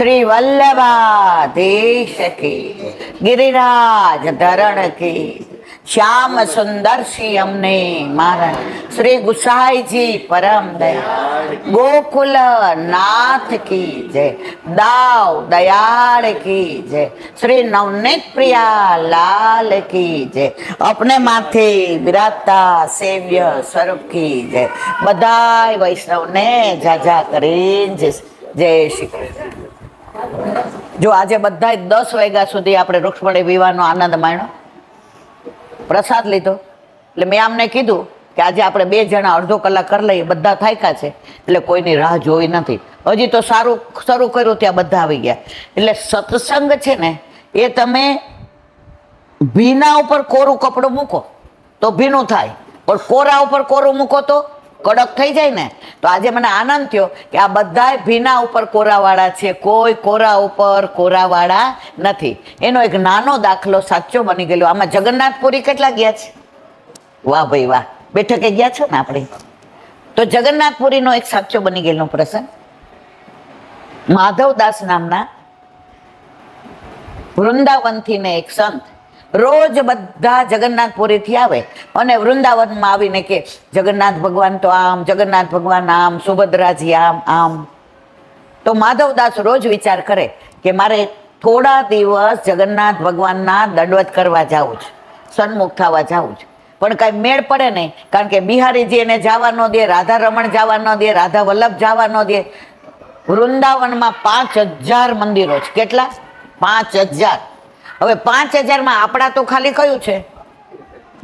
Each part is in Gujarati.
શ્રી વલ્લભાધીશ કી, ગિરિરાજ ધરણ કી, શ્યામ સુંદર શ્રી અમને મારા શ્રી ગુસાઈજી પરમ દયા, ગોકુલ નાથ કી જય, દાવ દયાળ કી જય, શ્રી નવનીત પ્રિયા લાલ કી જય, અપને માથે બિરાજતા સેવ્ય સ્વરૂપ કી જય. બધાય વૈષ્ણવને જાજા કરીને જય શ્રી કૃષ્ણ. જો આજે બધા 10 વાગ્યા સુધી આપણે રૂક્ષ્મણી વિવાહનો આનંદ માણ્યો, પ્રસાદ લીધો. એટલે મેં આમને કીધું કે આજે આપણે 2 જણા અડધો કલાક કરી લઈએ, બધા થાક્યા છે એટલે કોઈની રાહ જોઈ નથી. હજી તો સારું શરૂ કર્યું ત્યાં બધા આવી ગયા. એટલે સત્સંગ છે ને એ તમે ભીના ઉપર કોરું કપડું મૂકો તો ભીનું થાય, પણ કોરા ઉપર કોરું મૂકો તો કડક થઈ જાય ને. તો આજે મને આનંદ થયો કે આ બધા ભીના ઉપર કોરાવાળા છે, કોઈ કોરા ઉપર કોરાવાળા નથી. એનો એક નાનો દાખલો સાચો બની ગયેલો. આમાં જગન્નાથપુરી કેટલા ગયા છે? વાહ ભાઈ વાહ, બેઠકે ગયા છો ને આપણે. તો જગન્નાથપુરીનો એક સાચો બની ગયેલો પ્રસંગ. માધવદાસ નામના વૃંદાવનથી ને એક સંત રોજ બધા જગન્નાથપુરીથી આવે અને વૃંદાવનમાં આવીને કે જગન્નાથ ભગવાન તો આમ, જગન્નાથ ભગવાન આમ, સુભદ્રાજી આમ આમ. તો માધવદાસ રોજ વિચાર કરે કે મારે થોડા દિવસ જગન્નાથ ભગવાનના દંડવત કરવા જવું છે, સન્મુખ થવા જવું છે. પણ કાંઈ મેળ પડે નહીં, કારણ કે બિહારીજી એને જવા ન દે, રાધા રમણ જવા ન દે, રાધા વલ્લભ જવા ન દે. વૃંદાવનમાં 5000 મંદિરો છે. કેટલા? 5000. હવે 5000માં આપણા તો ખાલી કયું છે?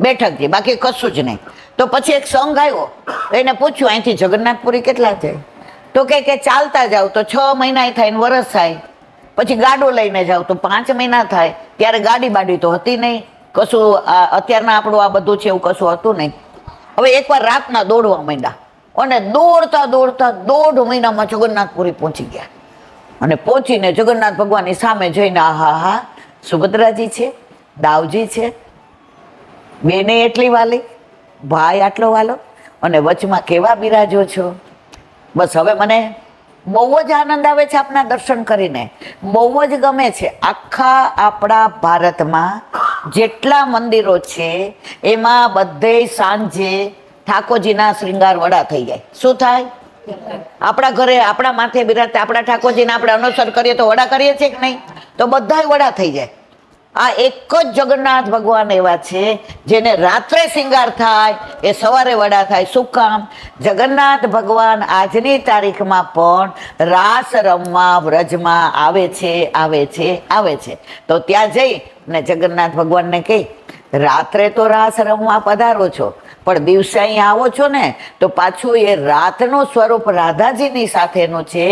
બેઠકજી, બાકી કશું જ નહીં. તો પછી એક સંઘ આવ્યો, એને પૂછ્યું અહીંથી જગન્નાથપુરી કેટલા છે? તો કે ચાલતા જાવ તો 6 મહિના થાય ને વરસ થાય, પછી ગાડો લઈને જાવ તો 5 મહિના થાય. ત્યારે ગાડી બાડી તો હતી નહીં, કશું અત્યારના આપણું આ બધું છે એવું કશું હતું નહીં. હવે એકવાર રાતના દોડવા માંડ્યા અને દોડતા દોડતા 1.5 મહિનામાં જગન્નાથપુરી પહોંચી ગયા. અને પહોંચીને જગન્નાથ ભગવાનની સામે જોઈને આહા હા, સુભદ્રાજી છે, દાવજી છે, બેને એટલી વાલી, ભાઈ આટલો વાલો, અને વચમાં કેવા બિરાજો છો. બસ હવે મને બહુ જ આનંદ આવે છે આપના દર્શન કરીને, બહુ જ ગમે છે. આખા આપણા ભારતમાં જેટલા મંદિરો છે એમાં બધે સાંજે ઠાકોરજીના શ્રૃંગાર વડા થઈ જાય. શું થાય? આપણા ઘરે આપણા માથે બિરાજતા આપણા ઠાકોરજીને આપણે અનુસર કરીએ તો વડા કરીએ છીએ કે નહીં? તો બધાય વડા થઈ જાય. આ એક જ જગન્નાથ ભગવાન એવા છે જેને રાત્રે શિંગાર થાય એ સવારે વડા થાય. શું કામ? જગન્નાથ ભગવાન આજની તારીખમાં પણ રાસ રમવા વ્રજમાં આવે છે, આવે છે, આવે છે. તો ત્યાં જઈ ને જગન્નાથ ભગવાનને કહી, રાત્રે તો રાસ રમવા પધારો છો, પણ દિવસે અહીં આવો છો ને તો પાછું એ રાતનું સ્વરૂપ રાધાજીની સાથેનું છે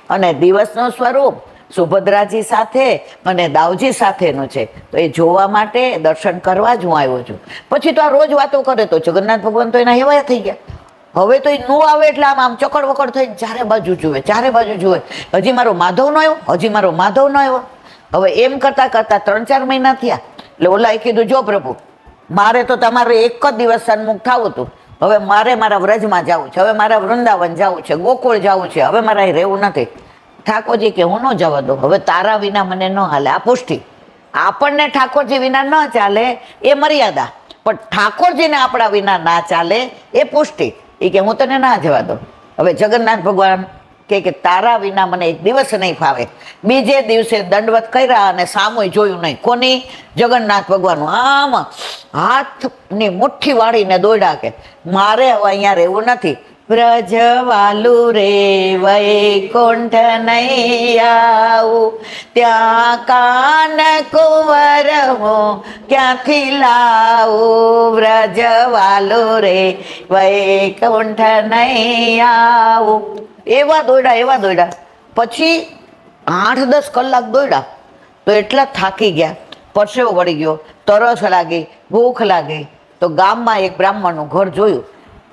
અને દિવસનું સ્વરૂપ સુભદ્રાજી સાથે અને દાવજી સાથેનું છે. તો એ જોવા માટે, દર્શન કરવા જ હું આવ્યો છું. પછી તો આ રોજ વાતો કરે તો જગન્નાથ ભગવાન તો એના હેવાયા થઈ ગયા. હવે તો એ નો આવે એટલે આમ ચકડ વકડ થઈ ચારે બાજુ જુએ, ચારે બાજુ જુએ, હજી મારો માધવ ન આવ્યો, હજી મારો માધવ ન આવ્યો. હવે એમ કરતા કરતા 3-4 મહિના થયા. એટલે ઓલાએ કીધું, જો પ્રભુ, મારે તો તમારે એક જ દિવસ સન્મુખ થવું હતું, હવે મારે મારા વ્રજમાં જવું છે, હવે મારા વૃંદાવન જવું છે, ગોકુળ જવું છે, હવે મારે અહીં રહેવું નથી. ઠાકોરજી કે હું ન જવા દઉં, હવે તારા વિના મને ન હાલે. આ પુષ્ટિ. આપણને ઠાકોરજી વિના ન ચાલે એ મર્યાદા, પણ ઠાકોરજીને આપણા વિના ના ચાલે એ પુષ્ટિ. એ કે હું તને ના જવા દઉં. હવે જગન્નાથ ભગવાન કે તારા વિના મને એક દિવસ નહીં ફાવે. બીજે દિવસે દંડવત કર્યા અને સામું જોયું નહીં. કોની? જગન્નાથ ભગવાનનું. આમ હાથની મુઠ્ઠી વાળીને દોડ્યા કે મારે હવે અહીંયા રહેવું નથી. વ્રજવાલું રે વૈકુંઠ નહીં આવું, ત્યાં કાન કુંવર હું ક્યાંથી લાવું. વ્રજવાલું રે વૈકુંઠ નહીં આવું. એવા દોડ્યા. પછી 8-10 કલાક દોડ્યા તો એટલા થાકી ગયા, પરસેવો વળી ગયો, તરસ લાગી, ભૂખ લાગી. તો ગામમાં એક બ્રાહ્મણનું ઘર જોયું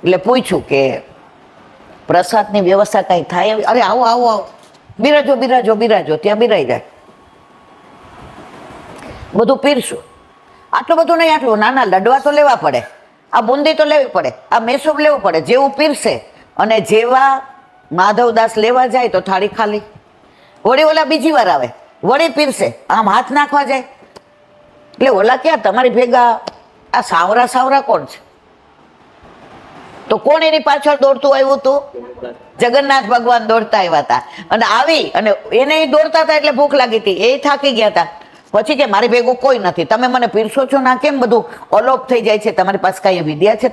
એટલે પૂછ્યું કે પ્રસાદની વ્યવસ્થા કઈ થાય? અરે આવો આવો આવો, બિરાજો બિરાજો બિરાજો. ત્યાં બિરાઈ જાય, બધું પીરશું. આટલું બધું નહીં, આટલું નાના લડવા તો લેવા પડે, આ બુંદી તો લેવી પડે, આ મેસૂબ લેવું પડે. જેવું પીરશે અને જેવા માધવદાસ લેવા જાય તો થાળી ખાલી. વળી ઓલા બીજી વાર આવે, વળી પીરસે, આમ હાથ નાખવા જાય. એટલે ઓલા ક્યાં તમારી ભેગા આ સાવરા સાવરા કોણ છે? તો કોણ એની પાછળ દોડતું આવ્યું હતું? જગન્નાથ ભગવાન દોડતા આવ્યા હતા. અને આવી અને એને દોડતા હતા એટલે ભૂખ લાગી હતી, એ થાકી ગયા હતા. પછી કે મારી ભેગું કોઈ નથી, તમે મને પીરસો છો ના, કેમ બધું અલોપ થઈ જાય છે? તમારી પાસે કઈ વિદ્યા છે?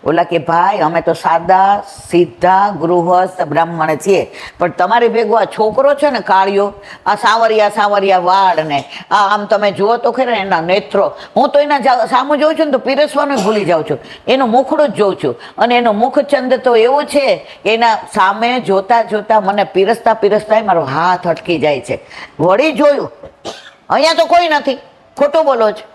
ઓલા કે ભાઈ અમે તો સાદા સીધા ગૃહસ્થ બ્રાહ્મણ છીએ, પણ તમારી ભેગો આ છોકરો છે ને કાળિયો, આ સાવરિયા સાવરિયા વાળ ને આ આમ તમે જુઓ તો ખરા એના નેત્રો, હું તો એના સામું જોઉં છું ને તો પીરસવાનું ભૂલી જાઉં છું, એનું મુખડું જ જોઉં છું. અને એનું મુખચંદ તો એવું છે કે એના સામે જોતા જોતા મને પીરસતા પીરસતા મારો હાથ અટકી જાય છે. વળી જોયું અહીંયા તો કોઈ નથી, ખોટું બોલો છો.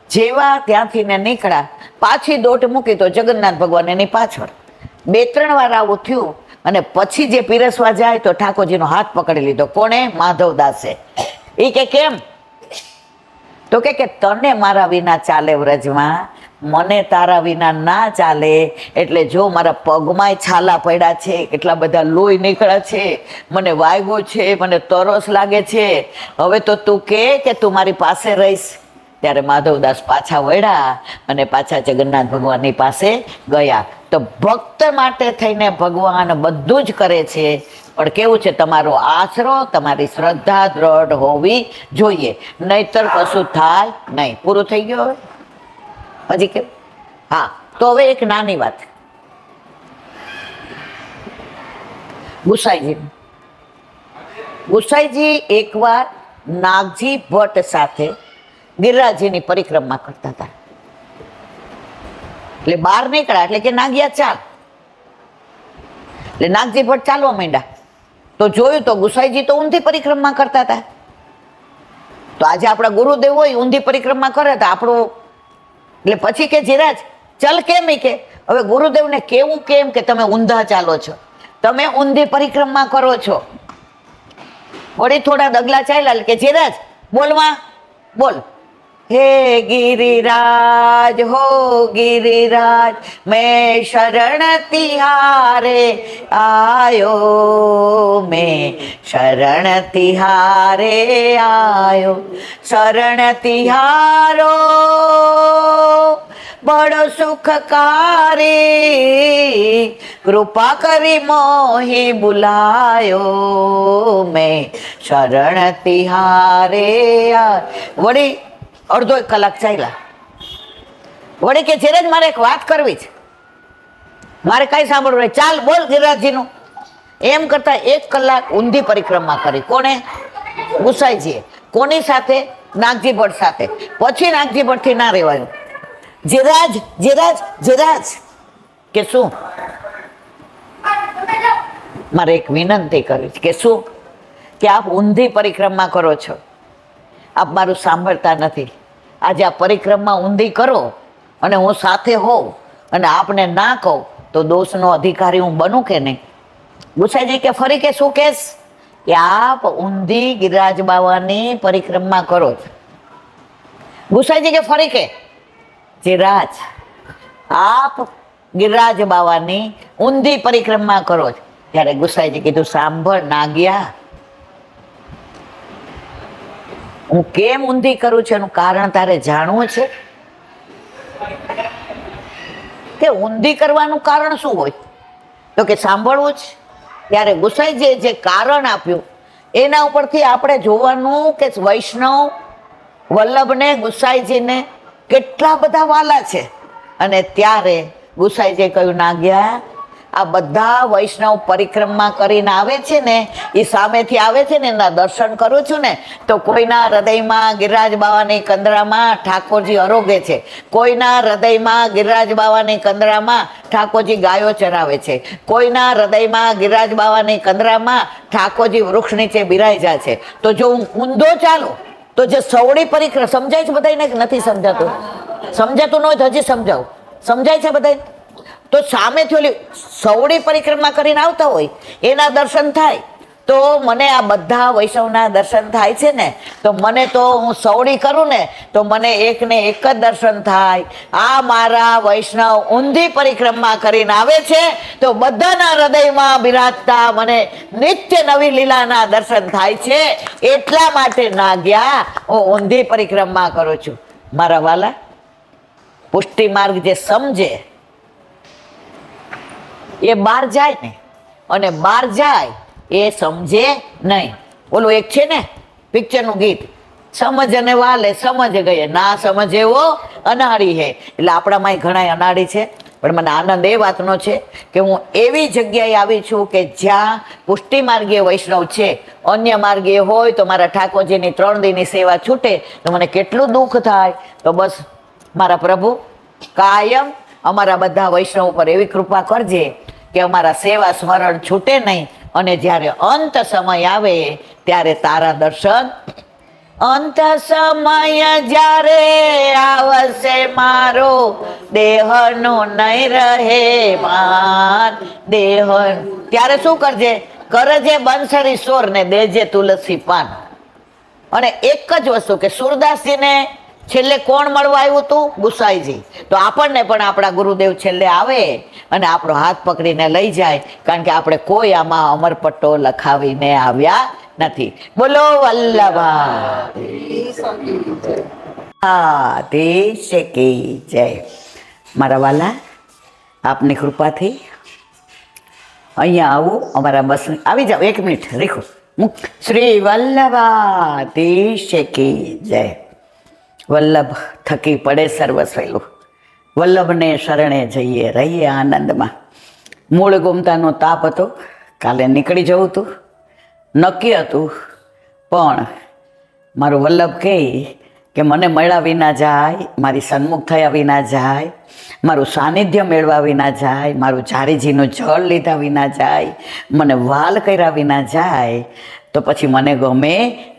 જેવા ત્યાંથી ને નીકળ્યા, પાછી દોટ મૂકી તો જગન્નાથ ભગવાન એની પાછળ. 2-3 વાર આવું થયું અને પછી જે પીરસવા જાય તો ઠાકોરજીનો હાથ પકડી લીધો. કોણે? માધવદાસે. એ કે કેમ? તો કે તને મારા વિના ચાલે વ્રજમાં, મને તારા વિના ના ચાલે. એટલે જો મારા પગમાંય છાલા પડ્યા છે, કેટલા બધા લોહી નીકળ્યા છે, મને વાગ્યો છે, મને તરસ લાગે છે, હવે તો તું કે તું મારી પાસે રહીશ. ત્યારે માધવદાસ પાછા વળ્યા અને પાછા જગન્નાથ ભગવાનની પાસે ગયા. તો ભક્ત માટે થઈને ભગવાન બધું જ કરે છે, પણ કેવું છે? તમારો આશરો, તમારી શ્રદ્ધા દ્રઢ હોવી જોઈએ, નહીતર કશું થાય નહીં. પૂરું થઈ ગયું હવે? હજી કેમ? હા, તો હવે એક નાની વાત. ગુસાઈજી એકવાર નાગજી ભટ્ટ સાથે ગિરિરાજજીની પરિક્રમા કરતા હતા. એટલે બહાર નીકળ્યા એટલે કે નાગિયા ચાલ. એટલે નાગજી ભટ્ટ ચાલવા માંડ્યા તો જોયું તો ગુસાઈજી તો ઊંધી પરિક્રમા કરતા હતા. તો આજે આપણા ગુરુદેવ હોય ઊંધી પરિક્રમા કરે તો આપણું, એટલે પછી કે જીરાજ ચલ, કેમ? કે હવે ગુરુદેવને કેવું કેમ કે તમે ઊંધા ચાલો છો, તમે ઊંધી પરિક્રમા કરો છો. વળી થોડા ડગલા ચાલ્યા કે જીરાજ બોલવા બોલ, હે गिरिराज हो गिरिराज मैं शरण तिहारे आयो, मैं शरण तिहारे आयो, शरण तिहारो बड़ो सुखकारी, कृपा કરી મોહી બુલાયો, मैं शरण तिहारे आयो. વળી અડધો 1 કલાક ચાલ્યા. વળી કે છે જ મારે એક વાત કરવી છે, મારે કઈ સાંભળવું? ચાલ બોલ ગિરિરાજજીનું. એમ કરતા 1 કલાક ઊંધી પરિક્રમા કરી. કોને? ગુસાઈજીએ. કોની સાથે? નાગજી ભટ્ટ સાથે. પછી નાગજી ભટ્ટથી ના રહેવાયું. જીરાજ જીરાજ જીરાજ કે શું? મારે એક વિનંતી કરવી છે. કે શું? કે આપ ઊંધી પરિક્રમા કરો છો, આપ મારું સાંભળતા નથી. આજે આ પરિક્રમા ઊંધી કરો અને હું સાથે હોઉં અને આપને ના કહું તો દોષનો અધિકારી હું બનું કે નહીં? ગુસાઈજી કે ફરી કે શું કેસ? કે આપ ઊંધી ગિરિરાજ બાવાની પરિક્રમા કરો છો. ગુસાઈજી કે ફરી કે જીરાજ આપ ગિરિરાજ બાવાની ઊંધી પરિક્રમા કરો છો. ત્યારે ગુસાઈજી કીધું સાંભળ નાગિયા, હું કેમ ઊંધી કરું છું એનું કારણ તારે જાણવું છે? કે ઊંધી કરવાનું કારણ શું હોય? તો કે સાંભળવું જ. ત્યારે ગુસાઈજીએ જે કારણ આપ્યું એના ઉપરથી આપણે જોવાનું કે વૈષ્ણવ વલ્લભને ગુસાઈજીને કેટલા બધા વાલા છે. અને ત્યારે ગુસાઈજીએ કહ્યું નાગ્યા, આ બધા વૈષ્ણવ પરિક્રમા કરીને આવે છે ને, એ સામેથી આવે છે ને, એના દર્શન કરું છું ને તો કોઈના હૃદયમાં ગિરિરાજ બાવાની કંદરામાં ઠાકોરજી આરોગે છે, કોઈના હૃદયમાં ગિરિરાજ બાવાની કંદરામાં ઠાકોરજી ગાયો ચરાવે છે, કોઈના હૃદયમાં ગિરિરાજ બાવાની કંદરામાં ઠાકોરજી વૃક્ષ નીચે બિરાઈ જાય છે. તો જો હું ઊંધો ચાલું તો જે સવડી પરિક્રમા, સમજાય છે બધાને કે નથી સમજાતું? સમજાતું ન હોય તો હજી સમજાવું. સમજાય છે બધાને? તો સામેથી ઓલી સવડી પરિક્રમા કરીને આવતા હોય એના દર્શન થાય તો મને આ બધા વૈષ્ણવના દર્શન થાય છે ને, તો મને તો હું સવડી કરું ને તો મને એકને એક જ દર્શન થાય. આ મારા વૈષ્ણવ ઊંધી પરિક્રમા કરીને આવે છે તો બધાના હૃદયમાં બિરાજતા મને નિત્ય નવી લીલાના દર્શન થાય છે. એટલા માટે ના ગયા હું ઊંધી પરિક્રમા કરું છું. મારા વાલા, પુષ્ટિ માર્ગ જે સમજે એ બહાર જાય ને, અને બહાર જાય એ સમજે નહીં. ઓલું એક છે ને પિક્ચરનું ગીત, સમજ અને વાલે સમજ ગયે, ના સમજે એવો અનાળી હે. એટલે આપણામાં ઘણા અનાળી છે, પણ મને આનંદ એ વાતનો છે કે હું એવી જગ્યાએ આવી છું કે જ્યાં પુષ્ટિ માર્ગીય વૈષ્ણવ છે. અન્ય માર્ગીય હોય તો મારા ઠાકોરજીની 3 દીની સેવા છૂટે તો મને કેટલું દુઃખ થાય. તો બસ મારા પ્રભુ કાયમ અમારા બધા વૈષ્ણવ પર એવી કૃપા કરજે કે અમારા સેવા સ્મરણ છૂટે નહીં, અને જ્યારે અંત સમય આવે ત્યારે તારા દર્શન. અંત સમય જ્યારે આવશે મારો દેહનો નહીં રહે માન, દેહ ત્યારે શું કરજે, કરજે બંસરી સોર ને દેજે તુલસી પાન. અને એક જ વસ્તુ કે સુરદાસજીને છેલ્લે કોણ મળવા આવ્યું હતું? ગુસાઈજી. તો આપણને પણ આપણા ગુરુદેવ છેલ્લે આવે અને આપણો હાથ પકડીને લઈ જાય, કારણ કે આપણે કોઈ આમાં અમરપટ્ટો લખાવીને આવ્યા નથી. બોલો વલ્લભાધીશ કી જય. મારા વાલા, આપની કૃપાથી અહીંયા આવું, અમારા બસ આવી જાઓ. 1 મિનિટ રીખો. શ્રી વલ્લભાધીશ કી જય. વલ્લભ થકી પડે સર્વસ્વેલું, વલ્લભને શરણે જઈએ રહીએ આનંદમાં. મૂળ ગુમતાનો તાપ હતો, કાલે નીકળી જવું હતું, નક્કી હતું, પણ મારું વલ્લભ કહે કે મને મળ્યા વિના જાય, મારી સન્મુખ થયા વિના જાય, મારું સાનિધ્ય મેળવા વિના જાય, મારું ઝારીજીનું જળ લીધા વિના જાય, મને વાલ કર્યા વિના જાય તો પછી મને ગમે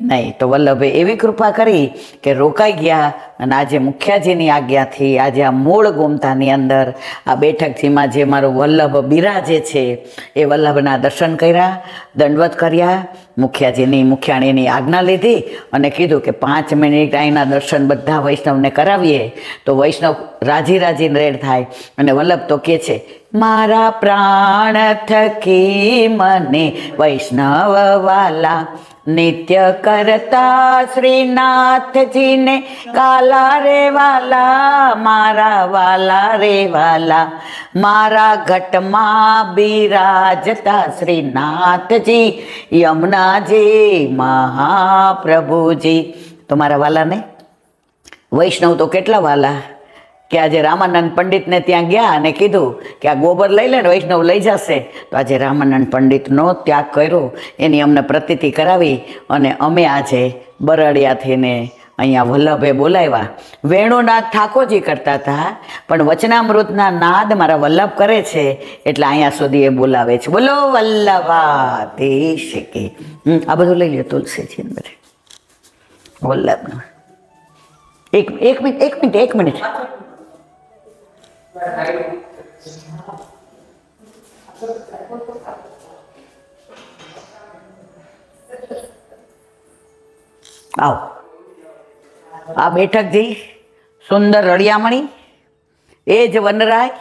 નહીં. તો વલ્લભે એવી કૃપા કરી કે રોકાઈ ગયા, અને આજે મુખ્યાજીની આજ્ઞાથી આજે આ મૂળ ગોમતાની અંદર આ બેઠકજીમાં જે મારો વલ્લભ બિરાજે છે એ વલ્લભના દર્શન કર્યા, દંડવત કર્યા, મુખ્યાજીની મુખ્યાણીની આજ્ઞા લીધી અને કીધું કે 5 મિનિટ અહીંના દર્શન બધા વૈષ્ણવને કરાવીએ તો વૈષ્ણવ રાજી રાજીને રેડ થાય. અને વલ્લભ તો કહે છે, મારા પ્રાણ થકી મને વૈષ્ણવ વાલા નિત્ય કરતા શ્રીનાથજીને કાલા રે વાલા, મારા વાલા રે વાલા, મારા ઘટમાં બિરાજતા શ્રીનાથજી યમુનાજી મહાપ્રભુજી. તો મારા વાલાને વૈષ્ણવ તો કેટલા વાલા કે આજે રામાનંદ પંડિતને ત્યાં ગયા અને કીધું કે આ ગોબર લઈ લે ને વૈષ્ણવ લઈ જશે. તો આજે રામાનંદ પંડિતનો ત્યાગ કર્યો, એની અમને પ્રતીતિ કરાવી અને અમે આજે બરડિયાથી ને અહીંયા વલ્લભે બોલાવ્યા. વેણુનાથ ઠાકોરજી કરતા હતા, પણ વચનામૃતના નાદ મારા વલ્લભ કરે છે એટલે અહીંયા સુધી એ બોલાવે છે. બોલો વલ્લભાધીશ કી. આ બધું લઈ લ્યો તુલસીજી અંદર વલ્લભનું. એક મિનિટ આવો. આ બેઠકજી સુંદર રળિયામણી, એ જ વનરાય.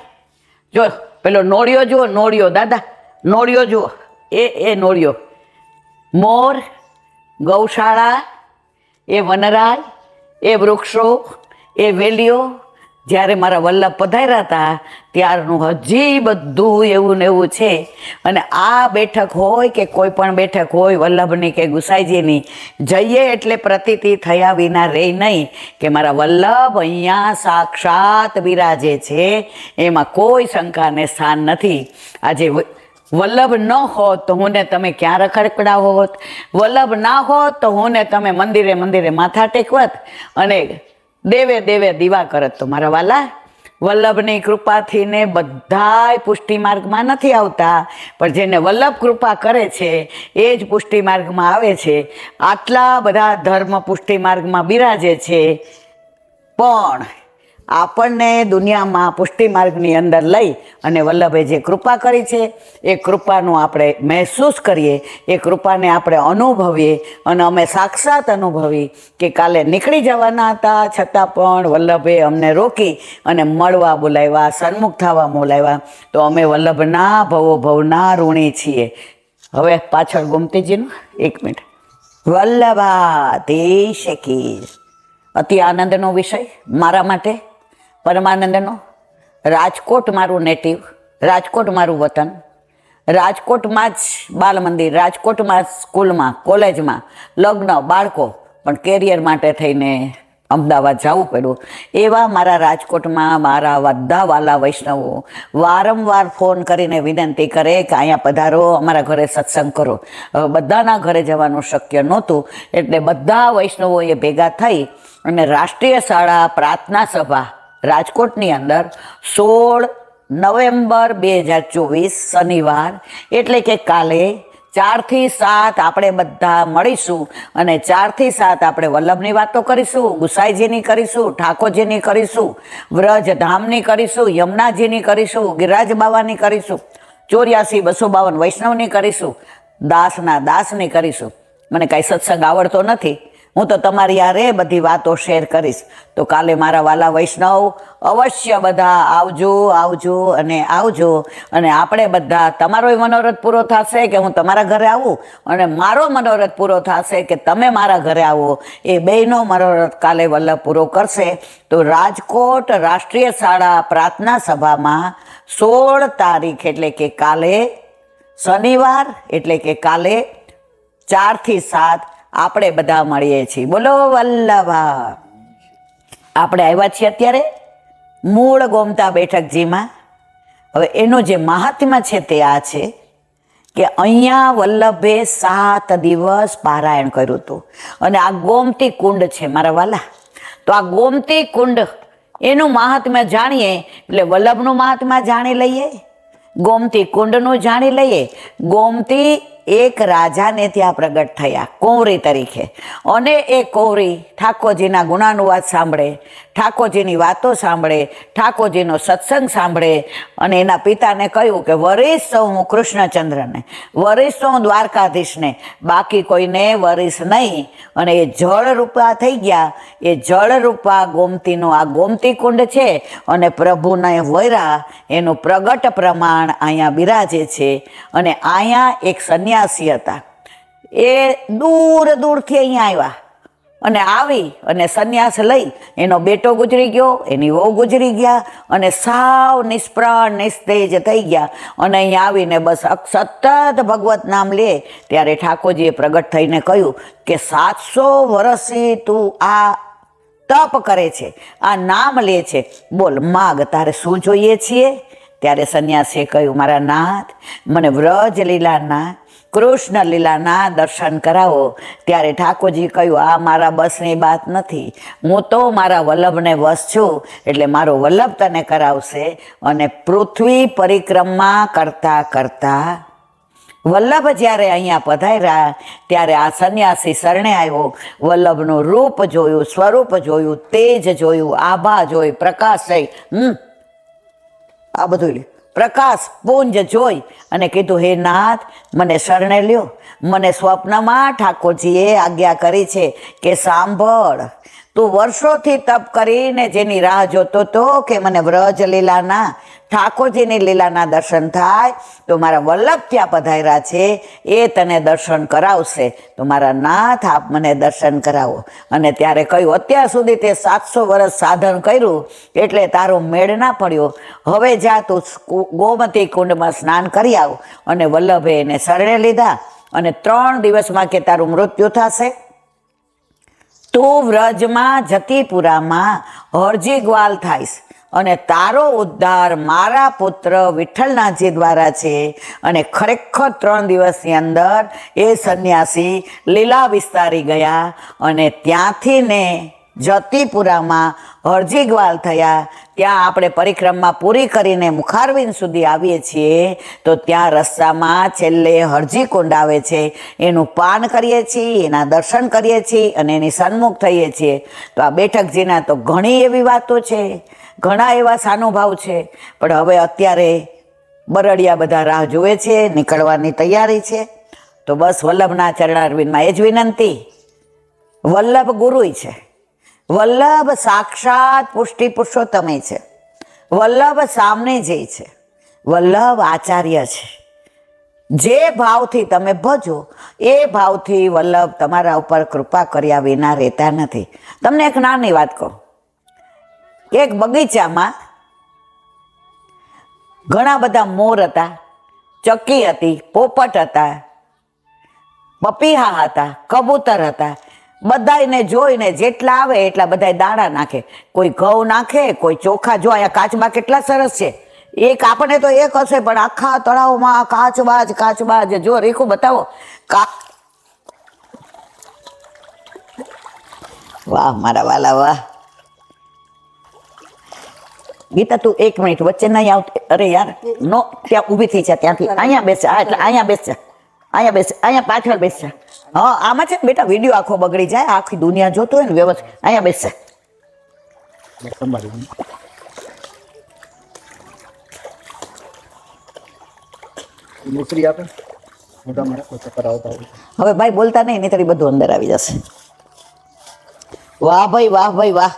જો પેલો નોળિયો જુઓ, નોળિયો દાદા, નોળિયો જુઓ, એ નોળિયો, મોર, ગૌશાળા, એ વનરાય, એ વૃક્ષો, એ વેલીઓ. જ્યારે મારા વલ્લભ પધાર્યા હતા ત્યારનું હજી બધું એવું ને એવું છે. અને આ બેઠક હોય કે કોઈ પણ બેઠક હોય વલ્લભની કે ગુસાઈજીની, જઈએ એટલે પ્રતીતિ થયા વિના રહે નહીં કે મારા વલ્લભ અહીંયા સાક્ષાત બિરાજે છે, એમાં કોઈ શંકાને સ્થાન નથી. આજે વલ્લભ ન હોત તો હું ને તમે ક્યાં રખડકડા હોત, વલ્લભ ના હોત તો હું ને તમે મંદિરે મંદિરે માથા ટેકવત અને દેવે દેવે દીવા કરત. તો મારા વાલા, વલ્લભની કૃપાથી ને બધાય પુષ્ટિ માર્ગમાં નથી આવતા, પણ જેને વલ્લભ કૃપા કરે છે એ જ પુષ્ટિ માર્ગમાં આવે છે. આટલા બધા ધર્મ પુષ્ટિ માર્ગમાં બિરાજે છે, પણ આપણને દુનિયામાં પુષ્ટિ માર્ગની અંદર લઈ અને વલ્લભે જે કૃપા કરી છે એ કૃપાનું આપણે મહેસૂસ કરીએ, એ કૃપાને આપણે અનુભવીએ. અને અમે સાક્ષાત અનુભવી કે કાલે નીકળી જવાના હતા, છતાં પણ વલ્લભે અમને રોકી અને મળવા બોલાવ્યા, સન્મુખ થવા બોલાવ્યા. તો અમે વલ્લભના ભવો ભવના ઋણી છીએ. હવે પાછળ ગોમતીજીનું 1 મિનિટ. વલ્લભાધીશ કી. અતિ આનંદનો વિષય મારા માટે, પરમાનંદનો. રાજકોટ મારું નેટિવ, રાજકોટ મારું વતન. રાજકોટમાં જ બાલ મંદિર, રાજકોટમાં સ્કૂલમાં, કોલેજમાં લગ્ન, બાળકો, પણ કેરિયર માટે થઈને અમદાવાદ જવું પડ્યું. એવા મારા રાજકોટમાં મારા બધા વાલા વૈષ્ણવો વારંવાર ફોન કરીને વિનંતી કરે કે અહીંયા પધારો, અમારા ઘરે સત્સંગ કરો. બધાના ઘરે જવાનું શક્ય નહોતું, એટલે બધા વૈષ્ણવોએ ભેગા થઈ અને રાષ્ટ્રીય શાળા પ્રાર્થના સભા રાજકોટની અંદર 16 નવેમ્બર 2024 શનિવાર, એટલે કે કાલે 4 થી 7 આપણે બધા મળીશું અને 4 થી 7 આપણે વલ્લભની વાતો કરીશું, ગુસાઈજીની કરીશું, ઠાકોરજીની કરીશું, વ્રજધામની કરીશું, યમુનાજીની કરીશું, ગિરિરાજ બાવાની કરીશું, 84 252 વૈષ્ણવની કરીશું, દાસના દાસની કરીશું. મને કાંઈ સત્સંગ આવડતો નથી, હું તો તમારી યારે બધી વાતો શેર કરીશ. તો કાલે મારા વાલા વૈષ્ણવ અવશ્ય બધા આવજો, આવજો અને આવજો. અને આપણે બધા, તમારોય મનોરથ પૂરો થશે કે હું તમારા ઘરે આવું, અને મારો મનોરથ પૂરો થશે કે તમે મારા ઘરે આવો. એ બેયનો મનોરથ કાલે વલ્લભ પૂરો કરશે. તો રાજકોટ રાષ્ટ્રીય શાળા પ્રાર્થના સભામાં 16 તારીખ એટલે કે કાલે શનિવાર, એટલે કે કાલે 4 થી 7 આપણે બધા મળીએ છીએ. બોલો વલ્લભા. આપણે આવ્યા છીએ અત્યારે મૂળ ગોમતા બેઠકજીમાં. હવે એનું જે મહાત્મ્ય છે તે આ છે કે અહીંયા વલ્લભે 7 દિવસ પારાયણ કર્યું હતું. અને આ ગોમતી કુંડ છે મારા વાલા. તો આ ગોમતી કુંડ એનું મહાત્મ્ય જાણીએ એટલે વલ્લભનું મહાત્મ્ય જાણી લઈએ, ગોમતી કુંડનું જાણી લઈએ. ગોમતી એક રાજાને ત્યાં પ્રગટ થયા કૌરી તરીકે, અને એ કૌરી ઠાકોરજીના ગુણાનુવાદ સાંભળે, ઠાકોરજીની વાતો સાંભળે, ઠાકોરજીનો સત્સંગ સાંભળે. અને એના પિતાને કહ્યું કે વરીશ તો હું કૃષ્ણચંદ્રને, વરીશ તો હું દ્વારકાધીશને, બાકી કોઈને વરીશ નહીં. અને એ જળરૂપા થઈ ગયા. એ જળરૂપા ગોમતીનો આ ગોમતી કુંડ છે અને પ્રભુને વૈરા એનું પ્રગટ પ્રમાણ અહીંયા બિરાજે છે. અને અહીંયા એક સંન્યાસી હતા, એ દૂર દૂરથી અહીંયા આવ્યા અને આવી અને સંન્યાસ લઈ, એનો બેટો ગુજરી ગયો, એની વહુ ગુજરી ગયા, અને સાવ નિષ્પ્રાણ નિસ્તેજ થઈ ગયા. અને અહીંયા આવીને બસ સતત ભગવત નામ લે. ત્યારે ઠાકોરજીએ પ્રગટ થઈને કહ્યું કે 700 વર્ષથી તું આ તપ કરે છે, આ નામ લે છે, બોલ માગ, તારે શું જોઈએ છીએ? ત્યારે સંન્યાસીએ કહ્યું, મારા નાથ, મને વ્રજ લીલાના, કૃષ્ણ લીલાના દર્શન કરાવો. ત્યારે ઠાકોરજી કહ્યું, આ મારા બસની વાત નથી, હું તો મારા વલ્લભને વશ છું, એટલે મારો વલ્લભ તને કરાવશે. અને પૃથ્વી પરિક્રમા કરતા કરતા વલ્લભ જ્યારે અહીંયા પધાર્યા ત્યારે આ સંન્યાસી શરણે આવ્યો. વલ્લભનું રૂપ જોયું, સ્વરૂપ જોયું, તેજ જોયું, આભા જોઈ, પ્રકાશ આ બધું પ્રકાશ પુંજ જોઈ અને કીધું, હે નાથ, મને શરણે લ્યો. મને સ્વપ્નમાં ઠાકોરજીએ આજ્ઞા કરી છે કે સાંભળ, તું વર્ષોથી તપ કરીને જેની રાહ જોતો હતો કે મને વ્રજ લીલાના, ઠાકોરજીની લીલાના દર્શન થાય, તો મારા વલ્લભ ત્યાં પધાર્યા છે, એ તને દર્શન કરાવશે. તો મારા નાથ, આપ મને દર્શન કરાવો. અને ત્યારે કહ્યું, અત્યાર સુધી તે 700 વર્ષ સાધન કર્યું એટલે તારો મેળ ના પડ્યો, હવે જા તું ગોમતી કુંડમાં સ્નાન કરી આવ. અને વલ્લભે એને શરણે લીધા. અને 3 દિવસમાં કે તારું મૃત્યુ થશે, તું વ્રજમાં જતીપુરામાં હરજી ગ્વાલ થાઈશ, અને તારો ઉદ્ધાર મારા પુત્ર વિઠ્ઠલનાથજી દ્વારા છે. અને ખરેખર 3 દિવસની અંદર એ સંન્યાસી લીલા વિસ્તારી ગયા અને ત્યાંથી ને જતીપુરામાં હરજી ગ્વાલ થયા. ત્યાં આપણે પરિક્રમા પૂરી કરીને મુખારવિંદ સુધી આવીએ છીએ તો ત્યાં રસ્તામાં છેલ્લે હરજી કુંડ આવે છે, એનું પાન કરીએ છીએ, એના દર્શન કરીએ છીએ અને એની સન્મુખ થઈએ છીએ. તો આ બેઠકજીના તો ઘણી એવી વાતો છે, ઘણા એવા સાનુભાવ છે, પણ હવે અત્યારે બરડિયા બધા રાહ જુએ છે, નીકળવાની તૈયારી છે. તો બસ વલ્લભના ચરણારવિંદમાં એ જ વિનંતી, વલ્લભ ગુરુ છે, વલ્લભ સાક્ષાત પુષ્ટિ પુરુષોત્તમ છે, વલ્લભ સામને જે છે, વલ્લભ આચાર્ય છે. જે ભાવથી તમે ભજો એ ભાવથી વલ્લભ તમારા ઉપર કૃપા કર્યા વિના રહેતા નથી. તમને એક નાની વાત કહું, એક બગીચામાં ઘણા બધા મોર હતા, ચકી હતી, પોપટ હતા, પપીહા હતા, કબૂતર હતા. બધાને જોઈને જેટલા આવે એટલા બધા દાણા નાખે, કોઈ ઘઉં નાખે, કોઈ ચોખા. જો અહીંયા કાચબા કેટલા સરસ છે, એક આપણે તો એક હશે પણ આખા તળાવમાં કાચબા જ કાચબા જ. જો રીખું બતાવો. વાહ મારા વાલા વાહ. ગીતા તું એક મિનિટ વચ્ચે નહીં આવતી. અરે યાર નો, ત્યાં ઊભી થઈ છે, ત્યાંથી અહીંયા બેસે. હા એટલે અહીંયા બેસે, અહીંયા બેસે, અહીંયા પાછળ બેસે. હા આમાં છે બેટા વિડીયો આખો બગડી જાય, આખી દુનિયા જોતો હોય ને વ્યવસ્થિત. અહીંયા બેસે. હવે ભાઈ બોલતા નહીં, નહીં તારી બધું અંદર આવી જશે. વાહ ભાઈ વાહ ભાઈ વાહ.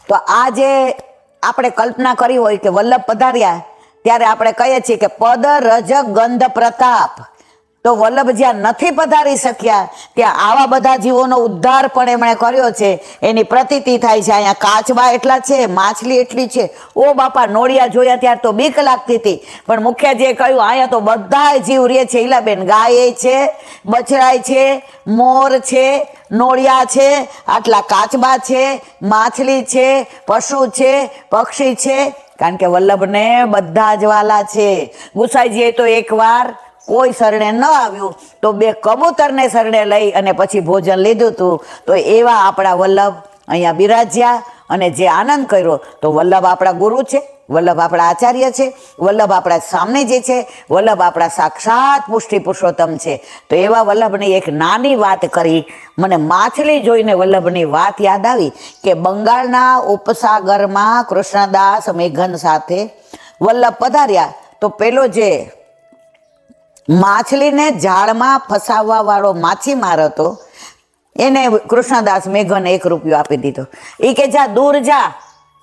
તો આ જે આપણે કલ્પના કરી હોય કે વલ્લભ પધાર્યા, ત્યારે આપણે કહીએ છીએ કે પદ રજ ગંધ પ્રતાપ. તો વલ્લભ જ્યાં નથી પધારી શક્યા ત્યાં આવા બધા જીવોનો ઉદ્ધાર પણ એમણે કર્યો છે, એની પ્રતીતિ થાય છે. અહીંયા કાચબા એટલા છે, માછલી એટલી છે. ઓ બાપા, નોળિયા જોયા ત્યારે તો બીક લાગતી હતી, પણ મુખ્ય જે કહ્યું અહીંયા તો બધા જીવ રહે છે. ઈલાબેન, ગાય છે, બછડાય છે, મોર છે, નોળિયા છે, આટલા કાચબા છે, માછલી છે, પશુ છે, પક્ષી છે, કારણ કે વલ્લભને બધા જ વાલા છે. ગુસાઈજીએ તો એકવાર કોઈ શરણે ન આવ્યું તો બે કબૂતરને શરણે લઈ અને પછી ભોજન લીધું હતું. તો એવા આપણા વલ્લભ અહીંયા બિરાજ્યા અને જે આનંદ કર્યો. તો વલ્લભ આપણા ગુરુ છે, વલ્લભ આપણા આચાર્ય છે, વલ્લભ આપણા સામને જે છે, વલ્લભ આપણા સાક્ષાત પુષ્ટિ પુરુષોત્તમ છે. તો એવા વલ્લભની એક નાની વાત કરી. મને માછલી જોઈને વલ્લભની વાત યાદ આવી કે બંગાળના ઉપસાગરમાં કૃષ્ણદાસ મેઘન સાથે વલ્લભ પધાર્યા. તો પેલો જે માછલીને જાળમાં ફસાવવા વાળો માછીમાર હતો, એને કૃષ્ણદાસ મેઘન 1 રૂપિયો આપી દીધો. એ કે જા દૂર જા,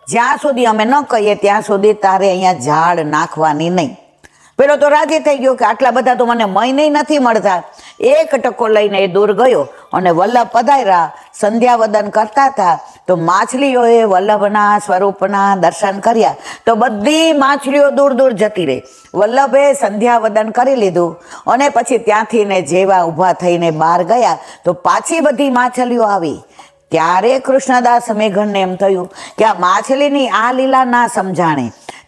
જ્યાં સુધી અમે ન કહીએ ત્યાં સુધી તારે અહીંયા ઝાડ નાખવાની નહીં. પેલો તો રાજી થઈ ગયો કે આટલા બધા તો મને મહિને નથી મળતા. એક ટકો લઈને એ દૂર ગયો અને વલ્લભ પધાર્યા, સંધ્યાવદન કરતા હતા. તો માછલીઓએ વલ્લભના સ્વરૂપના દર્શન કર્યા. તો બધી માછલીઓ દૂર દૂર જતી રહી. વલ્લભે સંધ્યાવદન કરી લીધું અને પછી ત્યાંથી ને જેવા ઊભા થઈને બહાર ગયા તો પાછી બધી માછલીઓ આવી. ત્યારે કૃષ્ણદાસ મેઘનને એમ થયું કે આ માછલીની આ લીલા ના સમજાણે.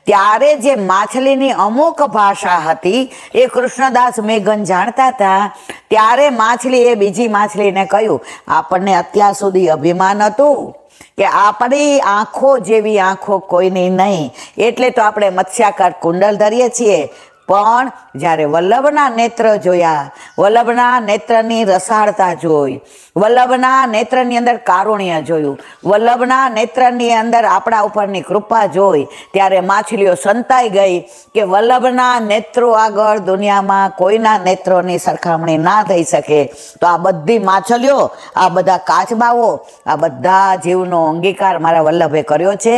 ત્યારે જે માછલીની અમુક ભાષા હતી એ કૃષ્ણદાસ મેઘન જાણતા હતા. ત્યારે માછલીએ બીજી માછલીને કહ્યું, આપણને અત્યાર સુધી અભિમાન હતું કે આપણી આંખો જેવી આંખો કોઈની નહીં, એટલે તો આપણે મત્સ્યાકાર કુંડલ ધરીએ છીએ. પણ જ્યારે વલ્લભના નેત્ર જોયા, વલ્લભના નેત્રની રસાળતા જોઈ, વલ્લભના નેત્રની અંદર કારુણ્ય જોયું, વલ્લભના નેત્રની અંદર આપણા ઉપરની કૃપા જોઈ, ત્યારે માછલીઓ સંતાઈ ગઈ કે વલ્લભના નેત્રો આગળ દુનિયામાં કોઈના નેત્રોની સરખામણી ના થઈ શકે. તો આ બધી માછલીઓ, આ બધા કાચબાઓ, આ બધા જીવનો અંગીકાર મારા વલ્લભે કર્યો છે.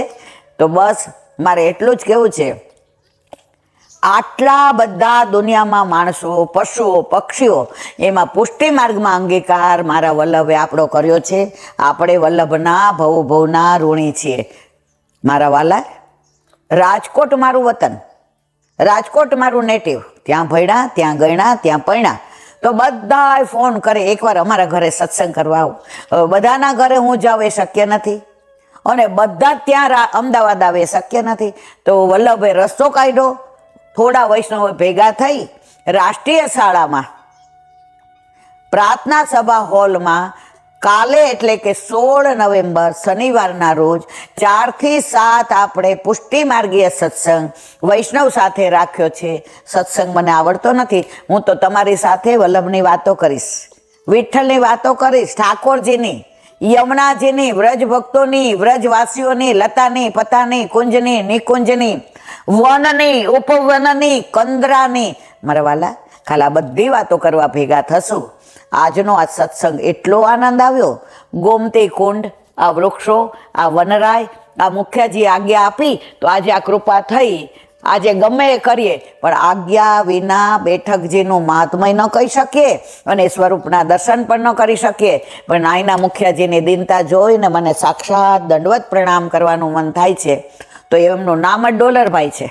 તો બસ મારે એટલું જ કહેવું છે, આટલા બધા દુનિયામાં માણસો, પશુઓ, પક્ષીઓ, એમાં પુષ્ટિ માર્ગમાં અંગીકાર મારા વલ્લભે આપણો કર્યો છે. આપણે વલ્લભના ભવના ઋણી છીએ. મારા વાલા, રાજકોટ મારું વતન, રાજકોટ મારું નેટિવ. ત્યાં ભણ્યા, ત્યાં ગણ્યા, ત્યાં પરણ્યા. તો બધાય ફોન કરે, એકવાર અમારા ઘરે સત્સંગ કરવા આવો. બધાના ઘરે હું જાઉં એ શક્ય નથી અને બધા ત્યાં અમદાવાદ આવે એ શક્ય નથી. તો વલ્લભે રસ્તો કાઢ્યો. થોડા વૈષ્ણવો ભેગા થઈ રાષ્ટ્રીય શાળામાં પ્રાર્થના સભા હોલમાં કાલે એટલે કે 16 નવેમ્બર શનિવારના રોજ 4 થી 7 આપણે પુષ્ટિ માર્ગીય સત્સંગ વૈષ્ણવ સાથે રાખ્યો છે. સત્સંગ મને આવડતો નથી, હું તો તમારી સાથે વલ્લભની વાતો કરીશ, વિઠ્ઠલની વાતો કરીશ, ઠાકોરજીની, યમુનાજીની, વ્રજ ભક્તોની, વ્રજવાસીઓની, લતાની, પતાની, કુંજની, નિકુંજની, વનની, ઉપવનની, કંદરાની. મારા વાલા, ખાલી આ બધી વાતો કરવા ભેગા થશું. આજનો આ સત્સંગ એટલો આનંદ આવ્યો. ગોમતી કુંડ, આ વૃક્ષો, આ વનરાય, આ મુખ્યજી આજ્ઞા આપી તો આજે આ કૃપા થઈ. આજે ગમે એ કરીએ પણ આજ્ઞા વિના બેઠકજીનું મહાત્મય ન કહી શકીએ અને સ્વરૂપના દર્શન પણ ન કરી શકીએ. પણ નાયના મુખ્યજીની દિનતા જોઈને મને સાક્ષાત દંડવત પ્રણામ કરવાનું મન થાય છે. તો એમનું નામ જ ડોલરભાઈ છે.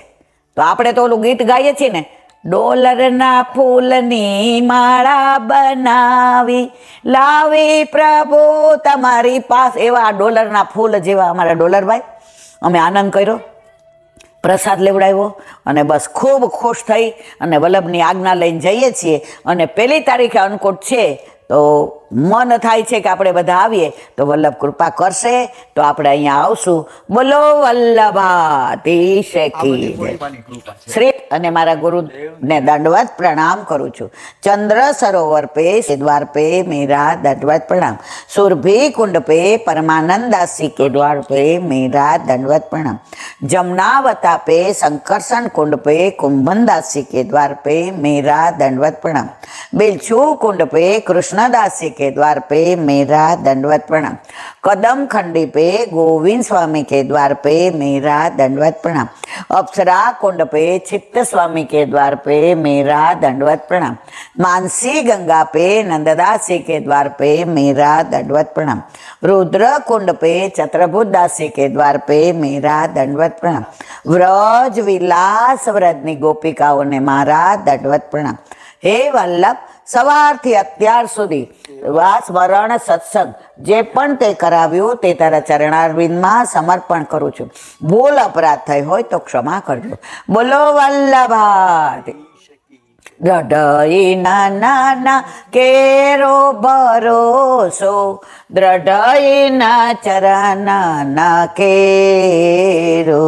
તો આપણે તો ઓલું ગીત ગાઈએ છીએ ને, ડોલરના ફૂલની માળા બનાવી લાવી પ્રભુ તમારી પાસ. એવા આ ડોલરના ફૂલ જેવા અમારા ડોલરભાઈ. અમે આનંદ કર્યો, પ્રસાદ લેવડાવ્યો અને બસ ખૂબ ખુશ થઈ અને વલ્લભની આજ્ઞા લઈને જઈએ છીએ. અને 1 તારીખે અન્નકૂટ છે તો મન થાય છે કે આપણે બધા આવીએ તો વલ્લભ કૃપા કરશે તો આપણે અહીંયા આવશું. બોલો વલ્લભાધીશ કી જય. શ્રી અને મારા ગુરુને દંડવત પ્રણામ કરું છું. ચંદ્ર સરોવર પે દ્વાર પે મેરા દંડવત પ્રણામ. સુરભી કુંડ પે પરમાનંદ દાसी के द्वार पे मेरा दंडवत प्रणाम. जमुनावता पे संकर्षण कुंड पे कुंभन दासी के द्वार पे मेरा दंडवत प्रणाम. बिलछू कुंड पे कृष्णदासी के द्वार पे मेरा दंडवत प्रणाम. कदम खंडी पे गोविंद स्वामी के द्वार पे मेरा दंडवत प्रणाम. अप्सरा कुंड पे चित्त स्वामी के द्वार पे मेरा दंडवत प्रणाम. मानसी गंगा पे नंददासी के द्वार पे मेरा दंडवत प्रणाम. रुद्र कुंड पे चत्रभुज दासी के द्वार पे मेरा दंडवत प्रणाम. व्रज विलास व्रजनी गोपिकाओं ने मारा दंडवत प्रणाम. हे वल्लभ, સવારથી અત્યાર સુધી સ્મરણ સત્સંગ જે પણ તે કરાવ્યું તે તારા ચરણારવિંદમાં સમર્પણ કરું છું. ભૂલ અપરાધ થઈ હોય તો ક્ષમા કરજો. બોલો વલ્લભા. દ્રઢઈ નાના કેરો ભરોસો, દ્રઢઈ ના ચરણના કેરો.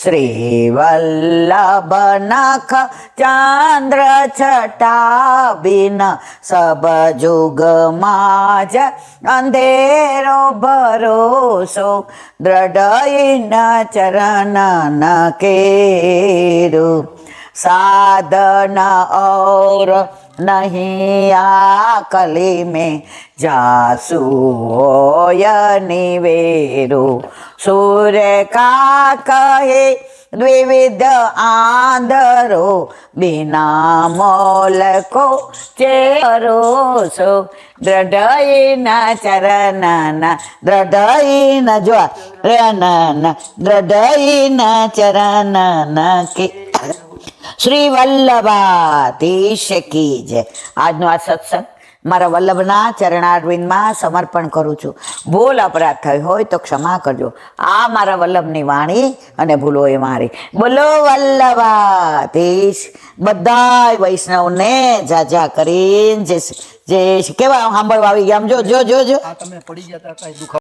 શ્રી વલ્લભ નખ ચંદ્ર છટા બિન સબ જુગમાં જ અંધેરો ભરોસો, દ્રઢઈ ના ચરણ કેરો. साधना और नहीं आकली में जासु निवेरु. सूर्य का कहे द्विविध आंधरो, बिना मोल को चेरोसो. દ્રઢઈ ના ચરણના, દ્રઢઈ ના જો રનના, દ્રઢઈ ના ચરણના કે. શ્રી વલ્લભાધીશ કી જય. આજનો આ સત્સંગ મારા વલ્લભના ચરણારવિંદમાં સમર્પણ કરું છું. ભૂલ અપરાધ થઈ હોય તો ક્ષમા કરજો. આ મારા વલ્લભની વાણી અને ભૂલો એ મારી. બોલો વલ્લભાધીશ. બધા વૈષ્ણવને જાજા કરીને જે કેવા સાંભળવા આવી ગયા. આમ જો જો જો જો.